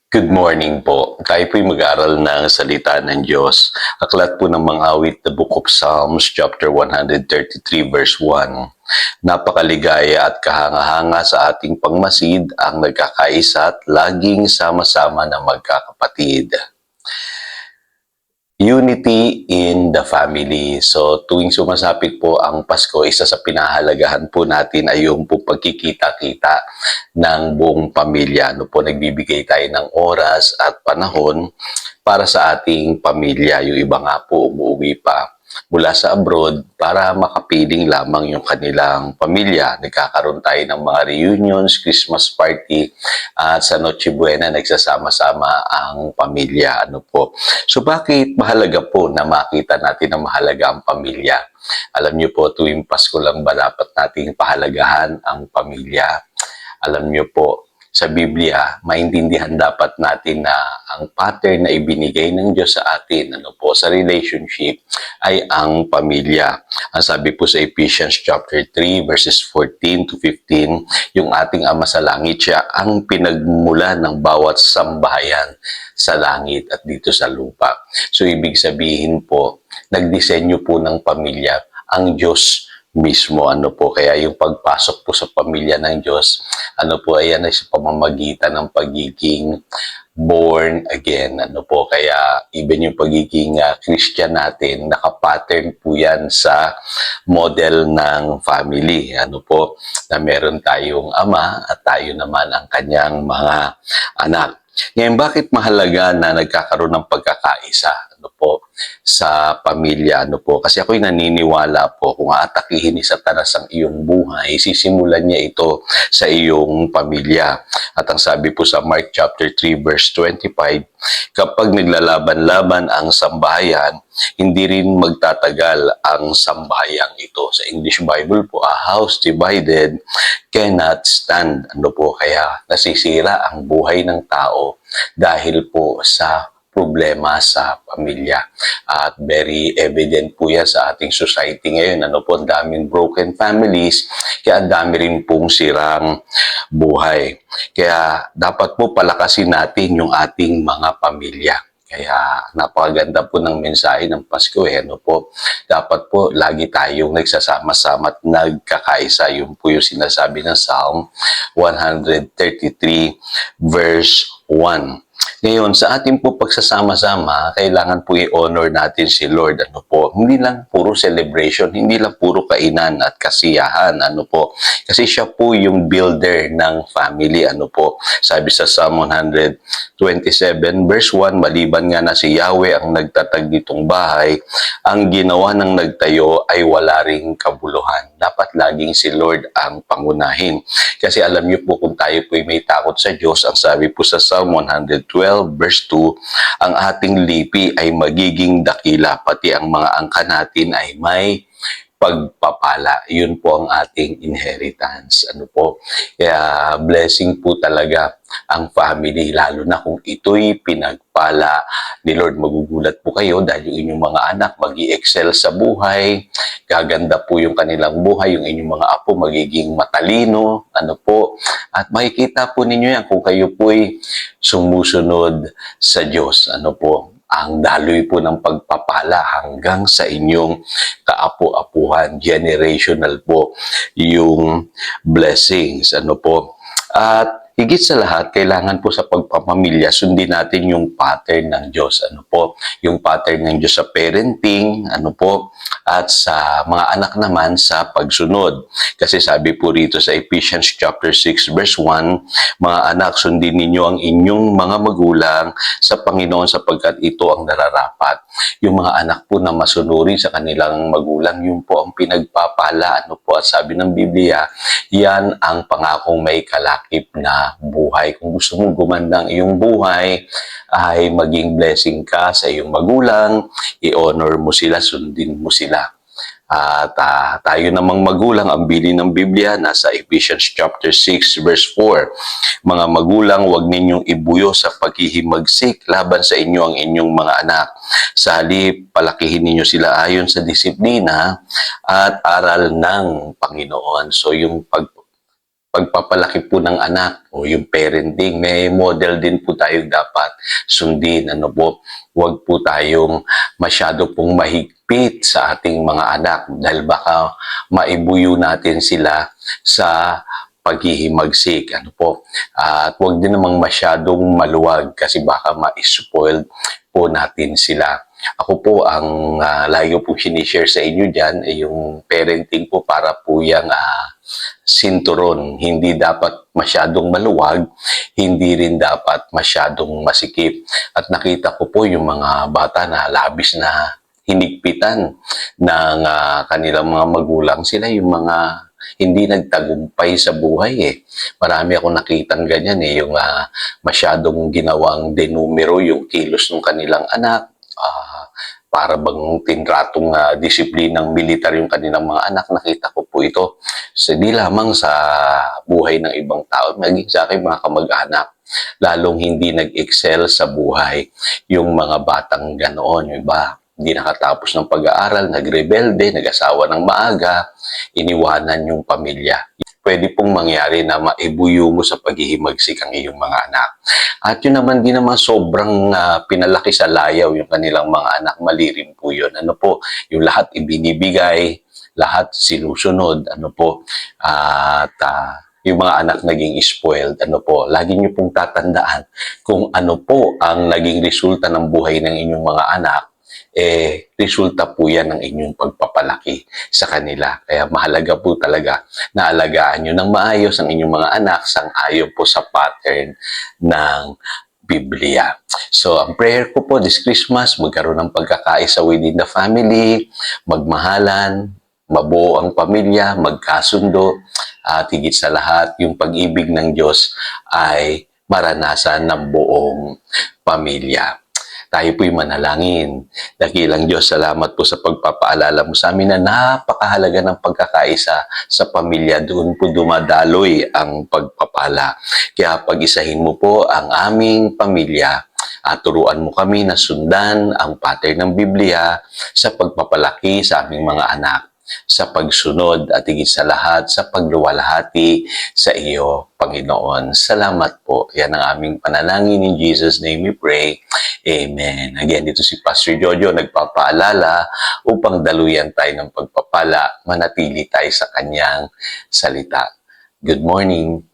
Good morning po. Tayo po'y mag-aral ng salita ng Diyos. Aklat po ng mga awit, the Book of Psalms, chapter 133, verse 1. Napakaligaya at kahanga-hanga sa ating pangmasid ang nagkakaisa at laging sama-sama na magkakapatid. Unity in the family. So tuwing sumasapit po ang Pasko, isa sa pinahalagahan po natin ay yung po pagkikita-kita ng buong pamilya. Nagbibigay tayo ng oras at panahon para sa ating pamilya. Yung iba nga po umuwi pa mula sa abroad para makapiling lamang yung kanilang pamilya. Nagkakaroon tayo ng mga reunions, Christmas party, at sa Noche Buena nagsasama-sama ang pamilya. So bakit mahalaga po na makita natin na mahalaga ang pamilya? Alam niyo po, tuwing Pasko lang ba dapat nating pahalagahan ang pamilya? Alam niyo po, sa Biblia, maintindihan dapat natin na ang pattern na ibinigay ng Diyos sa atin, sa relationship, ay ang pamilya. Ang sabi po sa Ephesians chapter 3, verses 14 to 15, yung ating Ama sa Langit, siya ang pinagmula ng bawat sambahayan sa langit at dito sa lupa. So, ibig sabihin po, nagdisenyo po ng pamilya ang Diyos mismo. Kaya yung pagpasok po sa pamilya ng Diyos, ayan ay sa pamamagitan ng pagiging born again. Kaya even yung pagiging Christian natin, nakapattern po yan sa model ng family. Na meron tayong ama at tayo naman ang kanyang mga anak. Ngayon, bakit mahalaga na nagkakaroon ng pagkakaisa sa pamilya? Kasi ako'y naniniwala po, kung aatakihin ni Satanas ang iyong buhay, sisimulan niya ito sa iyong pamilya. At ang sabi po sa Mark chapter 3 verse 25, kapag naglalaban-laban ang sambahayan, hindi rin magtatagal ang sambahayang ito. Sa English Bible po, a house divided cannot stand. Kaya nasisira ang buhay ng tao dahil po sa problema sa pamilya. At very evident po yan sa ating society ngayon. Ang daming broken families, kaya ang dami rin pong sirang buhay. Kaya dapat po palakasin natin yung ating mga pamilya. Kaya napakaganda po ng mensahe ng Pasko. Dapat po lagi tayong nagsasama-sama at nagkakaisa. Yun po yung sinasabi ng Psalm 133 verse 1. Ngayon, sa ating po pagsasama-sama, kailangan po i-honor natin si Lord. Hindi lang puro celebration, hindi lang puro kainan at kasiyahan. Kasi siya po yung builder ng family. Sabi sa Psalm 127 verse 1, maliban nga na si Yahweh ang nagtatag nitong bahay, ang ginawa ng nagtayo ay wala ring kabuluhan. Dapat laging si Lord ang pangunahin. Kasi alam niyo po, kung tayo po may takot sa Diyos, ang sabi po sa Psalm 112 verse 2, ang ating lipi ay magiging dakila, pati ang mga angka natin ay may pagpapala. Yun po ang ating inheritance. Kaya blessing po talaga ang family, lalo na kung ito'y pinagpala ni Lord. Magugulat po kayo dahil yung inyong mga anak mag-i-excel sa buhay, gaganda po yung kanilang buhay, yung inyong mga apo magiging matalino, at makikita po ninyo yan kung kayo po'y sumusunod sa Diyos. Ang daloy po ng pagpapala hanggang sa inyong kaapu-apuhan, generational po yung blessings. At higit sa lahat, kailangan po sa pagpapamilya, sundin natin yung pattern ng Diyos. Yung pattern ng Diyos sa parenting, at sa mga anak naman sa pagsunod. Kasi sabi po rito sa Ephesians chapter 6 verse 1, mga anak, sundin ninyo ang inyong mga magulang sa Panginoon sapagkat ito ang nararapat. Yung mga anak po na masunuri sa kanilang magulang, yun po ang pinagpapala. At sabi ng Biblia, yan ang pangakong may kalakip na buhay. Kung gusto mong gumanda ang iyong buhay, ay maging blessing ka sa iyong magulang, i-honor mo sila, sundin mo sila. At tayo namang magulang, ang bilin ng Biblia, nasa Ephesians chapter 6 verse 4. Mga magulang, huwag ninyong ibuyo sa paghihimagsik laban sa inyo ang inyong mga anak. Sa halip, palakihin ninyo sila ayon sa disiplina at aral ng Panginoon. So yung pagpapalaki po ng anak o yung parenting, may model din po tayo dapat sundin. Ano po, huwag po tayong masyado pong mahigpit sa ating mga anak dahil baka maibuyo natin sila sa paghihimagsik. Ano po, at huwag din namang masyadong maluwag kasi baka ma-spoiled po natin sila. Ako po, ang lagi ko po sinishare sa inyo dyan, yung parenting po para po yung sinturon. Hindi dapat masyadong maluwag, hindi rin dapat masyadong masikip. At nakita ko po yung mga bata na labis na hinigpitan ng kanilang mga magulang. Sila yung mga hindi nagtagumpay sa buhay eh. Marami akong nakitang ganyan eh, yung masyadong ginawang denumero yung kilos ng kanilang anak, para bang tinratong disiplinang militar yung kanilang mga anak. Nakita ko po ito di lamang sa buhay ng ibang tao, maging sa aking mga kamag-anak. Lalong hindi nag-excel sa buhay yung mga batang ganoon. Yung iba, hindi nakatapos ng pag-aaral, nagrebelde, nag-asawa ng maaga, iniwanan yung pamilya. Pwede pong mangyari na maibuyo mo sa paghihimagsik ang iyong mga anak. At yun naman din naman sobrang pinalaki sa layaw yung kanilang mga anak, mali rin po yun. Ano po, yung lahat ibinibigay, lahat sinusunod, ano po, at yung mga anak naging spoiled, ano po, lagi niyo pong tatandaan kung ano po ang naging resulta ng buhay ng inyong mga anak, resulta po yan ng inyong pagpapalaki sa kanila. Kaya mahalaga po talaga na alagaan nyo ng maayos ang inyong mga anak sang-ayon po sa pattern ng Biblia. So, ang prayer ko po this Christmas, magkaroon ng pagkakaisa within the family, magmahalan, mabuo ang pamilya, magkasundo, at higit sa lahat, yung pag-ibig ng Diyos ay maranasan ng buong pamilya. Tayo po'y manalangin. Dakilang Diyos, salamat po sa pagpapaalala mo sa amin na napakahalaga ng pagkakaisa sa pamilya. Doon po dumadaloy ang pagpapala. Kaya pag-isahin mo po ang aming pamilya at turuan mo kami na sundan ang pattern ng Biblia sa pagpapalaki sa aming mga anak, sa pagsunod at higit sa lahat sa pagluwalhati sa iyo, Panginoon. Salamat po. Yan ang aming panalangin. In Jesus' name we pray. Amen. Again, dito si Pastor Jojo nagpapaalala upang daluyan tayo ng pagpapala, manatili tayo sa kanyang salita. Good morning.